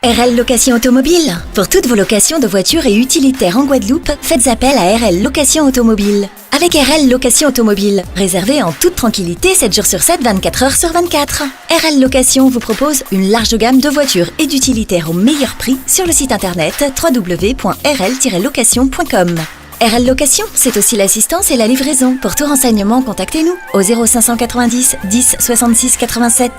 RL Location Automobile. Pour toutes vos locations de voitures et utilitaires en Guadeloupe, faites appel à RL Location Automobile. Avec RL Location Automobile, réservez en toute tranquillité 7 jours sur 7, 24 heures sur 24. RL Location vous propose une large gamme de voitures et d'utilitaires au meilleur prix sur le site internet www.rl-location.com. RL Location, c'est aussi l'assistance et la livraison. Pour tout renseignement, contactez-nous au 0590 10 66 87.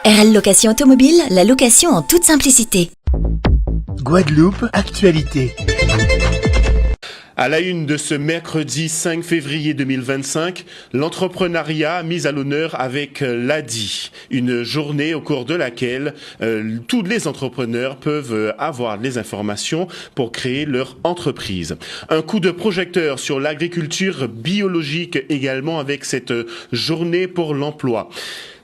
RL Location Automobile, la location en toute simplicité. Guadeloupe, actualité. À la une de ce mercredi 5 février 2025, l'entrepreneuriat mis à l'honneur avec l'ADI, une journée au cours de laquelle tous les entrepreneurs peuvent avoir les informations pour créer leur entreprise. Un coup de projecteur sur l'agriculture biologique également avec cette journée pour l'emploi.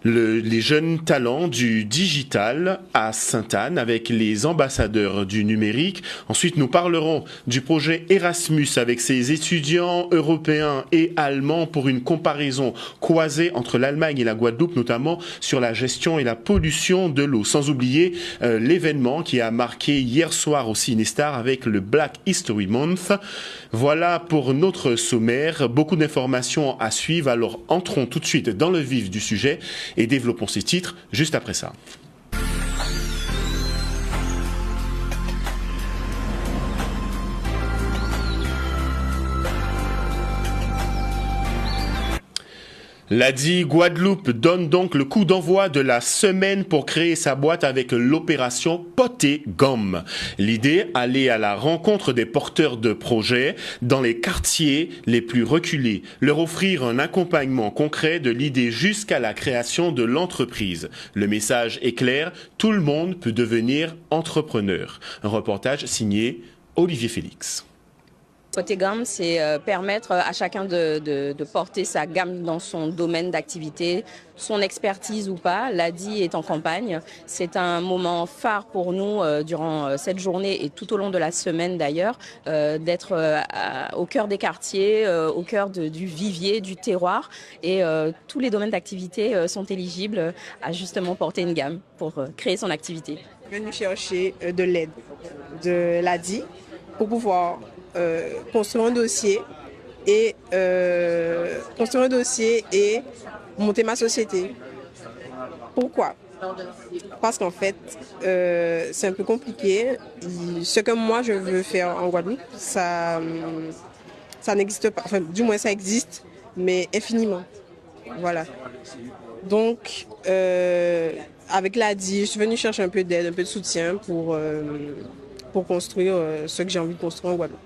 Les jeunes talents du digital à Sainte-Anne avec les ambassadeurs du numérique. Ensuite, nous parlerons du projet Erasmus avec ses étudiants européens et allemands pour une comparaison croisée entre l'Allemagne et la Guadeloupe, notamment sur la gestion et la pollution de l'eau. Sans oublier l'événement qui a marqué hier soir au Cinestar avec le Black History Month. Voilà pour notre sommaire. Beaucoup d'informations à suivre. Alors entrons tout de suite dans le vif du sujet et développons ces titres juste après ça. L'ADI Guadeloupe donne donc le coup d'envoi de la semaine pour créer sa boîte avec l'opération Poté Gomme. L'idée, aller à la rencontre des porteurs de projets dans les quartiers les plus reculés, leur offrir un accompagnement concret de l'idée jusqu'à la création de l'entreprise. Le message est clair, tout le monde peut devenir entrepreneur. Un reportage signé Olivier Félix. Poté Gomme, c'est permettre à chacun de porter sa gamme dans son domaine d'activité, son expertise ou pas. L'ADI est en campagne. C'est un moment phare pour nous durant cette journée et tout au long de la semaine d'ailleurs, d'être au cœur des quartiers, au cœur du vivier, du terroir. Et tous les domaines d'activité sont éligibles à justement porter une gamme pour créer son activité. Je suis venue chercher de l'aide de l'ADI pour pouvoir construire un dossier et monter ma société. Pourquoi? Parce qu'en fait, c'est un peu compliqué. Ce que moi je veux faire en Guadeloupe, ça n'existe pas. Enfin, du moins ça existe, mais infiniment. Voilà. Donc, avec l'ADI, je suis venue chercher un peu d'aide, un peu de soutien pour construire ce que j'ai envie de construire en Guadeloupe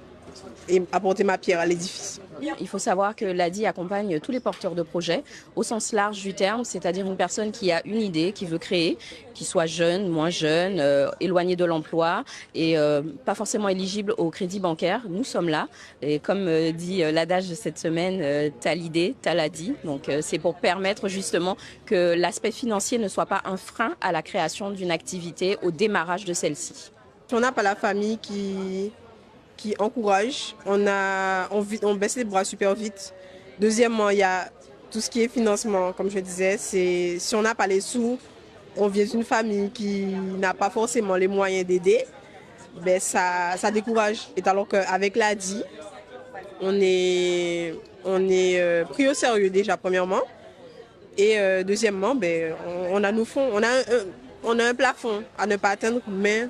et apporter ma pierre à l'édifice. Il faut savoir que l'ADI accompagne tous les porteurs de projets au sens large du terme, c'est-à-dire une personne qui a une idée, qui veut créer, qui soit jeune, moins jeune, éloigné de l'emploi et pas forcément éligible au crédit bancaire. Nous sommes là et comme dit l'adage de cette semaine, t'as l'idée, t'as l'ADI. Donc c'est pour permettre justement que l'aspect financier ne soit pas un frein à la création d'une activité, au démarrage de celle-ci. On n'a pas la famille qui encourage, on baisse les bras super vite. Deuxièmement, il y a tout ce qui est financement, comme je disais, si on n'a pas les sous, on vient d'une famille qui n'a pas forcément les moyens d'aider, ben ça décourage. Et alors qu'avec l'ADI, on est pris au sérieux déjà premièrement, et deuxièmement, ben on a nos fonds, on a un plafond à ne pas atteindre, mais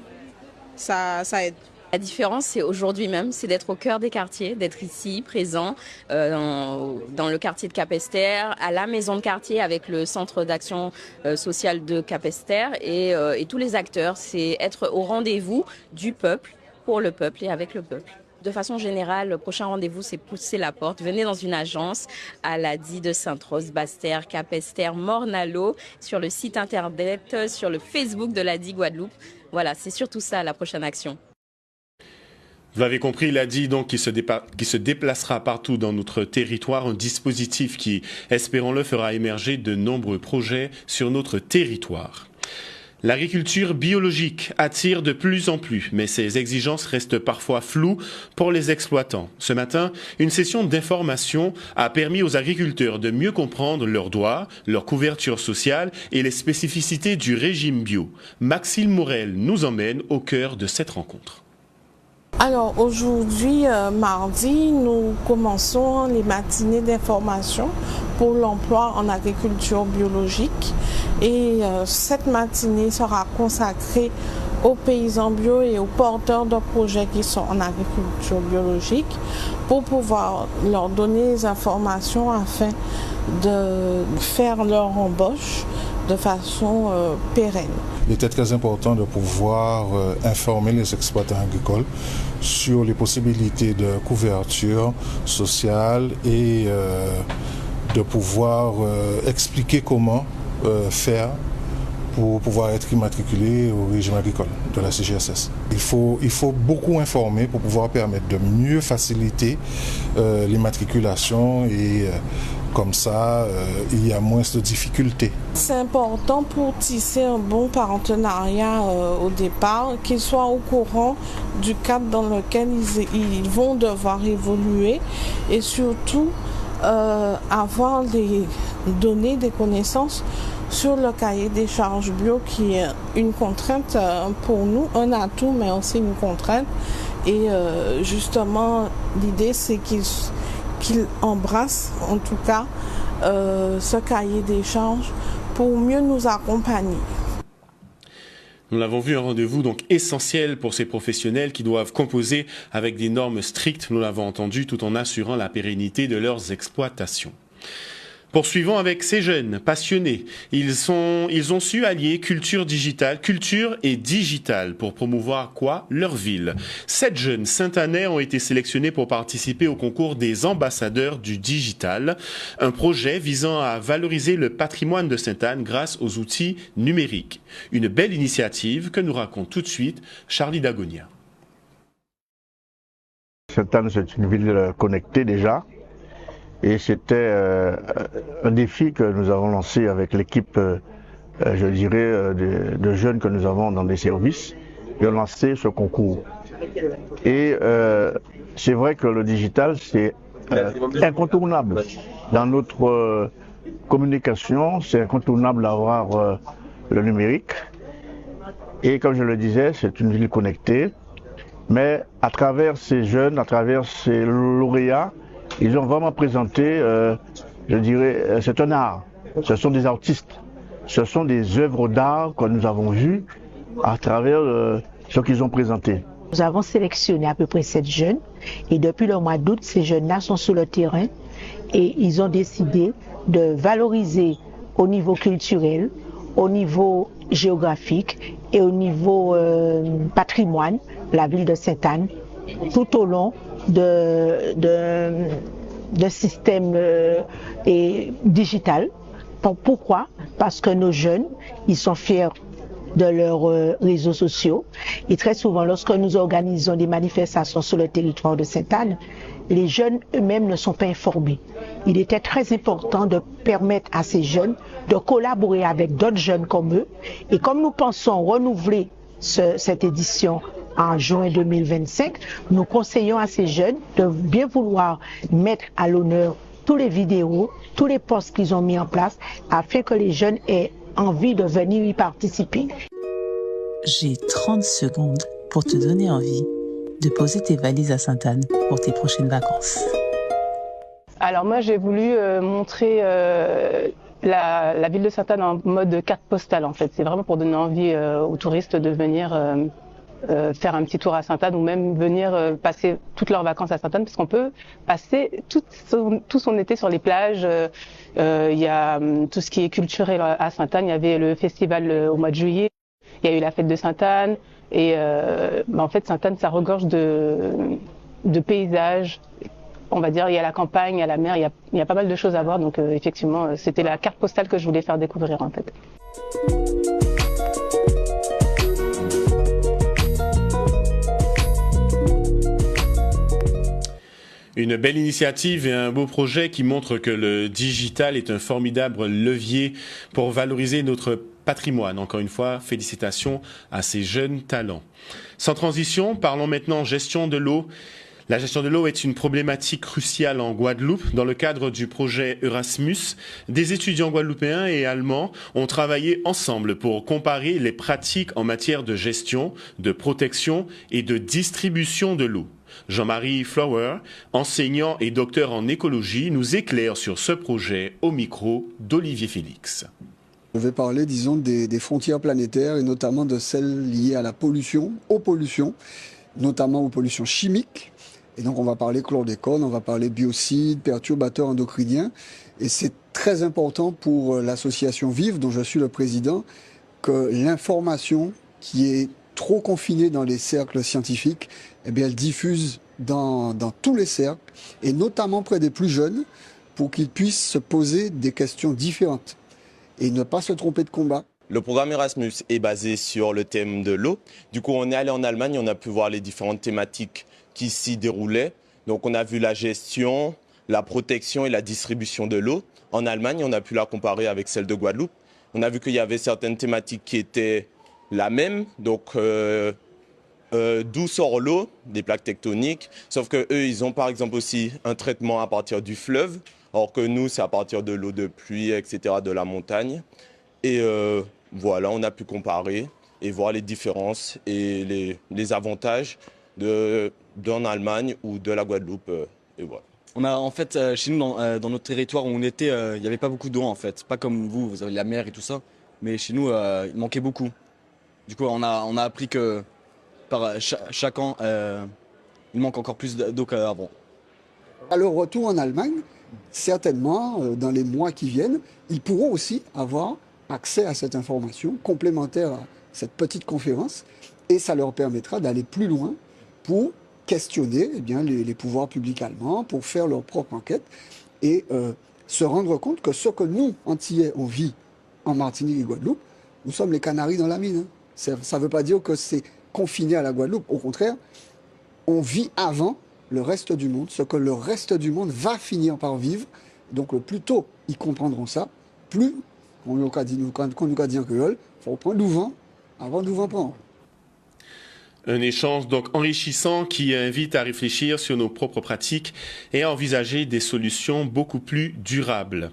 ça aide. La différence, c'est aujourd'hui même, c'est d'être au cœur des quartiers, d'être ici, présent, dans le quartier de Capesterre, à la maison de quartier avec le centre d'action sociale de Capesterre et tous les acteurs. C'est être au rendez-vous du peuple, pour le peuple et avec le peuple. De façon générale, le prochain rendez-vous, c'est pousser la porte. Venez dans une agence à l'ADI de Sainte-Rose, Basse-Terre, Capesterre, Morne-à-l'Eau, sur le site internet, sur le Facebook de l'ADI Guadeloupe. Voilà, c'est surtout ça la prochaine action. Vous l'avez compris, l'ADI donc qui se déplacera partout dans notre territoire, un dispositif qui, espérons-le, fera émerger de nombreux projets sur notre territoire. L'agriculture biologique attire de plus en plus, mais ses exigences restent parfois floues pour les exploitants. Ce matin, une session d'information a permis aux agriculteurs de mieux comprendre leurs droits, leur couverture sociale et les spécificités du régime bio. Maxime Morel nous emmène au cœur de cette rencontre. Alors aujourd'hui, mardi, nous commençons les matinées d'information pour l'emploi en agriculture biologique. Et cette matinée sera consacrée aux paysans bio et aux porteurs de projets qui sont en agriculture biologique pour pouvoir leur donner les informations afin de faire leur embauche de façon pérenne. Il était très important de pouvoir informer les exploitants agricoles sur les possibilités de couverture sociale et de pouvoir expliquer comment faire pour pouvoir être immatriculé au régime agricole de la CGSS. Il faut beaucoup informer pour pouvoir permettre de mieux faciliter l'immatriculation et comme ça, il y a moins de difficultés. C'est important pour tisser un bon partenariat au départ, qu'ils soient au courant du cadre dans lequel ils vont devoir évoluer et surtout avoir des données, des connaissances sur le cahier des charges bio qui est une contrainte pour nous, un atout mais aussi une contrainte. Et justement, l'idée c'est qu'ils embrassent en tout cas ce cahier des charges pour mieux nous accompagner. Nous l'avons vu, un rendez-vous donc essentiel pour ces professionnels qui doivent composer avec des normes strictes, nous l'avons entendu, tout en assurant la pérennité de leurs exploitations. Poursuivons avec ces jeunes passionnés. Ils ont su allier culture et digitale pour promouvoir quoi? Leur ville. 7 jeunes Saint-Anais ont été sélectionnés pour participer au concours des ambassadeurs du digital, un projet visant à valoriser le patrimoine de Sainte-Anne grâce aux outils numériques. Une belle initiative que nous raconte tout de suite Charlie Dagonia. Sainte-Anne, c'est une ville connectée déjà. Et c'était un défi que nous avons lancé avec l'équipe, je dirais, de jeunes que nous avons dans des services, de lancer ce concours. Et c'est vrai que le digital, c'est incontournable. Dans notre communication, c'est incontournable d'avoir le numérique. Et comme je le disais, c'est une ville connectée. Mais à travers ces jeunes, à travers ces lauréats, ils ont vraiment présenté, je dirais, c'est un art. Ce sont des artistes. Ce sont des œuvres d'art que nous avons vues à travers ce qu'ils ont présenté. Nous avons sélectionné à peu près 7 jeunes et depuis le mois d'août, ces jeunes-là sont sur le terrain et ils ont décidé de valoriser au niveau culturel, au niveau géographique et au niveau patrimoine la ville de Sainte-Anne tout au long de système digital. Pourquoi? Parce que nos jeunes, ils sont fiers de leurs réseaux sociaux et très souvent lorsque nous organisons des manifestations sur le territoire de Sainte-Anne, les jeunes eux-mêmes ne sont pas informés. Il était très important de permettre à ces jeunes de collaborer avec d'autres jeunes comme eux et comme nous pensons renouveler cette édition en juin 2025, nous conseillons à ces jeunes de bien vouloir mettre à l'honneur tous les vidéos, tous les posts qu'ils ont mis en place afin que les jeunes aient envie de venir y participer. J'ai 30 secondes pour te donner envie de poser tes valises à Sainte-Anne pour tes prochaines vacances. Alors moi j'ai voulu montrer la ville de Sainte-Anne en mode carte postale en fait. C'est vraiment pour donner envie aux touristes de venir faire un petit tour à Sainte-Anne ou même venir passer toutes leurs vacances à Sainte-Anne parce qu'on peut passer tout son été sur les plages. Il y a tout ce qui est culturel à Sainte-Anne. Il y avait le festival au mois de juillet. Il y a eu la fête de Sainte-Anne et en fait Sainte-Anne ça regorge de paysages. On va dire il y a la campagne, il y a la mer, il y a pas mal de choses à voir. Donc effectivement c'était la carte postale que je voulais faire découvrir en fait. Une belle initiative et un beau projet qui montre que le digital est un formidable levier pour valoriser notre patrimoine. Encore une fois, félicitations à ces jeunes talents. Sans transition, parlons maintenant gestion de l'eau. La gestion de l'eau est une problématique cruciale en Guadeloupe. Dans le cadre du projet Erasmus, des étudiants guadeloupéens et allemands ont travaillé ensemble pour comparer les pratiques en matière de gestion, de protection et de distribution de l'eau. Jean-Marie Flower, enseignant et docteur en écologie, nous éclaire sur ce projet au micro d'Olivier Félix. Je vais parler, disons, des frontières planétaires et notamment de celles liées à la pollution, aux pollutions, notamment aux pollutions chimiques. Et donc on va parler chlordécone, on va parler biocides, perturbateurs endocriniens. Et c'est très important pour l'association Vive, dont je suis le président, que l'information qui est trop confinée dans les cercles scientifiques, eh bien, elle diffuse dans tous les cercles, et notamment près des plus jeunes, pour qu'ils puissent se poser des questions différentes et ne pas se tromper de combat. Le programme Erasmus est basé sur le thème de l'eau. Du coup, on est allé en Allemagne, on a pu voir les différentes thématiques qui s'y déroulaient. Donc on a vu la gestion, la protection et la distribution de l'eau. En Allemagne, on a pu la comparer avec celle de Guadeloupe. On a vu qu'il y avait certaines thématiques qui étaient la même, donc d'où sort l'eau, des plaques tectoniques, sauf que eux, ils ont par exemple aussi un traitement à partir du fleuve, alors que nous, c'est à partir de l'eau de pluie, etc., de la montagne. Et voilà, on a pu comparer et voir les différences et les avantages d'en Allemagne ou de la Guadeloupe. Et voilà. On a en fait, chez nous, dans notre territoire où on était, il n'y avait pas beaucoup d'eau en fait. Pas comme vous, vous avez la mer et tout ça. Mais chez nous, il manquait beaucoup. Du coup, on a appris que par chaque an, il manque encore plus d'eau qu'avant. À leur retour en Allemagne, certainement, dans les mois qui viennent, ils pourront aussi avoir accès à cette information complémentaire à cette petite conférence. Et ça leur permettra d'aller plus loin pour questionner les pouvoirs publics allemands, pour faire leur propre enquête et se rendre compte que ce que nous, Antillais, on vit en Martinique et Guadeloupe, nous sommes les canaris dans la mine. Ça ne veut pas dire que c'est confiné à la Guadeloupe. Au contraire, on vit avant le reste du monde, ce que le reste du monde va finir par vivre. Donc plus tôt ils comprendront ça, plus, on nous a dit en créole, il faut prendre du vent avant du vent prendre. Un échange donc enrichissant qui invite à réfléchir sur nos propres pratiques et à envisager des solutions beaucoup plus durables.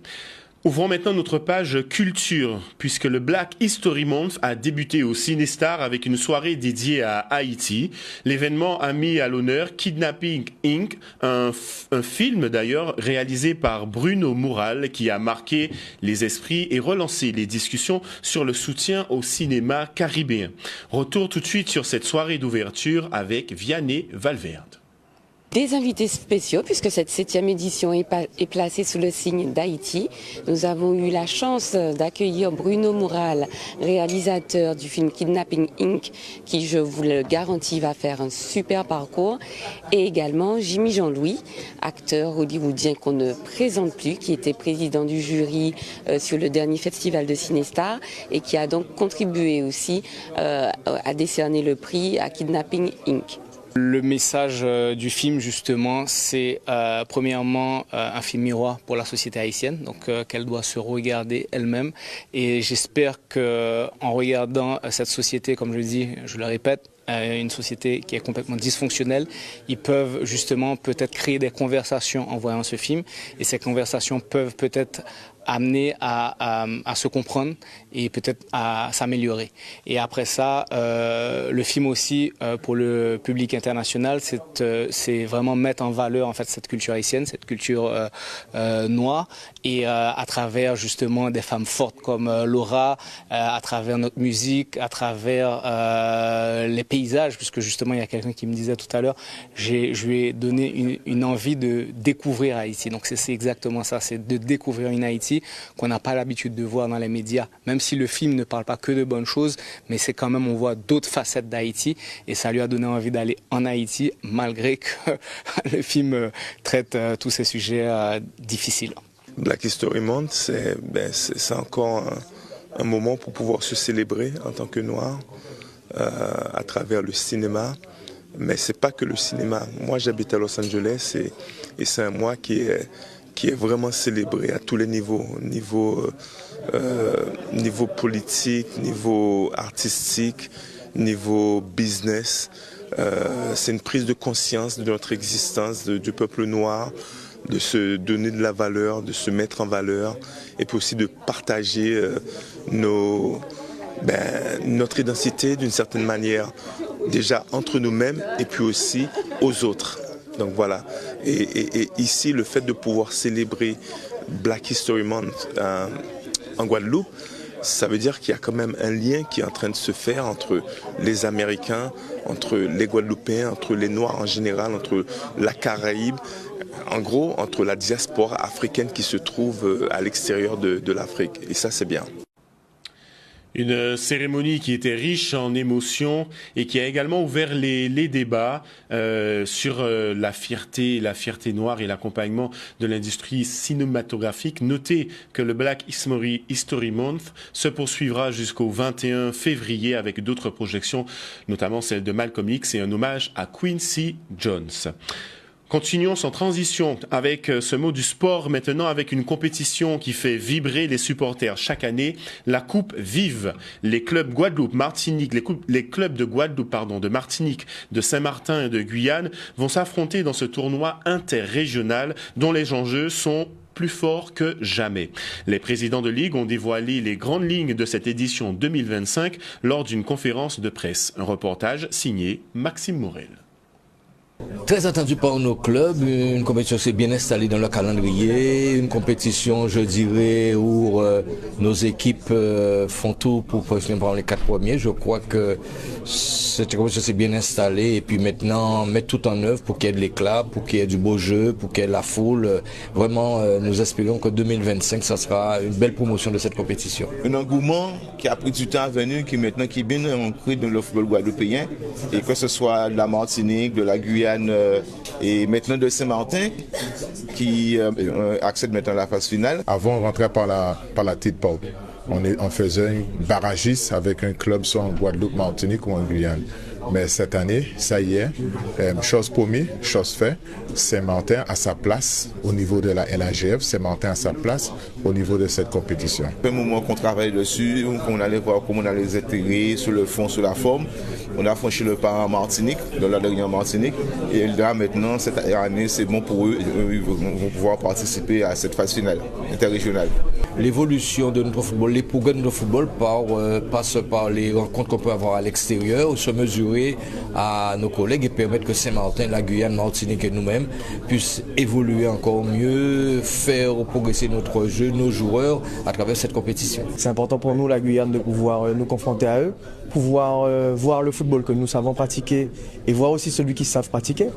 Ouvrons maintenant notre page culture, puisque le Black History Month a débuté au Cinestar avec une soirée dédiée à Haïti. L'événement a mis à l'honneur Kidnapping Inc., un film d'ailleurs réalisé par Bruno Moural qui a marqué les esprits et relancé les discussions sur le soutien au cinéma caribéen. Retour tout de suite sur cette soirée d'ouverture avec Vianney Valverde. Des invités spéciaux, puisque cette 7e édition est placée sous le signe d'Haïti. Nous avons eu la chance d'accueillir Bruno Moural, réalisateur du film Kidnapping Inc., qui, je vous le garantis, va faire un super parcours. Et également Jimmy Jean-Louis, acteur hollywoodien qu'on ne présente plus, qui était président du jury sur le dernier festival de Cinestar et qui a donc contribué aussi à décerner le prix à Kidnapping Inc. Le message du film, justement, c'est premièrement un film miroir pour la société haïtienne, donc qu'elle doit se regarder elle-même. Et j'espère qu'en regardant cette société, comme je le dis, je le répète, une société qui est complètement dysfonctionnelle, ils peuvent justement peut-être créer des conversations en voyant ce film. Et ces conversations peuvent peut-être amener à se comprendre et peut-être à s'améliorer. Et après ça, le film aussi, pour le public international, c'est vraiment mettre en valeur en fait cette culture haïtienne, cette culture noire, et à travers justement des femmes fortes comme Laura, à travers notre musique, à travers les paysages, puisque justement il y a quelqu'un qui me disait tout à l'heure, je lui ai donné une envie de découvrir Haïti. Donc c'est exactement ça, c'est de découvrir une Haïti qu'on n'a pas l'habitude de voir dans les médias, même si le film ne parle pas que de bonnes choses, mais c'est quand même, on voit d'autres facettes d'Haïti et ça lui a donné envie d'aller en Haïti malgré que le film traite tous ces sujets difficiles. Black History Month, c'est encore un moment pour pouvoir se célébrer en tant que noir à travers le cinéma. Mais c'est pas que le cinéma. Moi, j'habite à Los Angeles et c'est un mois qui est vraiment célébré à tous les niveaux, au niveau niveau politique, niveau artistique, niveau business. C'est une prise de conscience de notre existence, du peuple noir, de se donner de la valeur, de se mettre en valeur, et puis aussi de partager notre identité d'une certaine manière, déjà entre nous-mêmes et puis aussi aux autres. Donc voilà. Et ici, le fait de pouvoir célébrer Black History Month en Guadeloupe, ça veut dire qu'il y a quand même un lien qui est en train de se faire entre les Américains, entre les Guadeloupéens, entre les Noirs en général, entre la Caraïbe, en gros, entre la diaspora africaine qui se trouve à l'extérieur de l'Afrique. Et ça, c'est bien. Une cérémonie qui était riche en émotions et qui a également ouvert les débats sur la fierté noire et l'accompagnement de l'industrie cinématographique. Notez que le Black History Month se poursuivra jusqu'au 21 février avec d'autres projections, notamment celle de Malcolm X et un hommage à Quincy Jones. Continuons sans transition avec ce mot du sport maintenant, avec une compétition qui fait vibrer les supporters chaque année, la Coupe Vive. Les clubs les clubs de Guadeloupe, de Martinique, de Saint-Martin et de Guyane vont s'affronter dans ce tournoi interrégional dont les enjeux sont plus forts que jamais. Les présidents de ligue ont dévoilé les grandes lignes de cette édition 2025 lors d'une conférence de presse. Un reportage signé Maxime Morel. Très attendu par nos clubs, une compétition qui s'est bien installée dans le calendrier, une compétition, je dirais, où nos équipes font tout pour prendre les 4 premiers. Je crois que cette compétition s'est bien installée et puis maintenant mettre tout en œuvre pour qu'il y ait de l'éclat, pour qu'il y ait du beau jeu, pour qu'il y ait de la foule. Vraiment, nous espérons que 2025, ça sera une belle promotion de cette compétition. Un engouement qui a pris du temps à venir, qui est bien ancré dans le football guadeloupéen, et que ce soit de la Martinique, de la Guyane, et maintenant de Saint-Martin qui accède maintenant à la phase finale. Avant, on rentrait par la petite porte. On faisait une barragiste avec un club soit en Guadeloupe, Martinique ou en Guyane. Mais cette année, ça y est, chose promise, chose faite. Saint-Martin a sa place au niveau de la LAGF, Saint-Martin a sa place au niveau de cette compétition. Un moment qu'on travaille dessus, on allait voir comment on allait les intégrer sur le fond, sur la forme. On a franchi le pas en Martinique, dans la dernière Martinique. Et là, maintenant, cette année, c'est bon pour eux. Ils vont pouvoir participer à cette phase finale interrégionale. L'évolution de notre football, les progrès de notre football passe par les rencontres qu'on peut avoir à l'extérieur, se mesurer à nos collègues et permettre que Saint-Martin, la Guyane, Martinique et nous-mêmes puissent évoluer encore mieux, faire progresser notre jeu, nos joueurs à travers cette compétition. C'est important pour nous, la Guyane, de pouvoir nous confronter à eux, pouvoir voir le football que nous savons pratiquer et voir aussi celui qui savent pratiquer.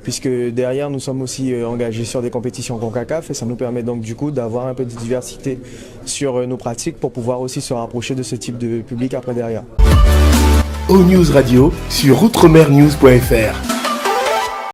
Puisque derrière, nous sommes aussi engagés sur des compétitions CONCACAF et ça nous permet donc du coup d'avoir un peu de diversité sur nos pratiques pour pouvoir aussi se rapprocher de ce type de public après derrière. O-News Radio sur outremernews.fr.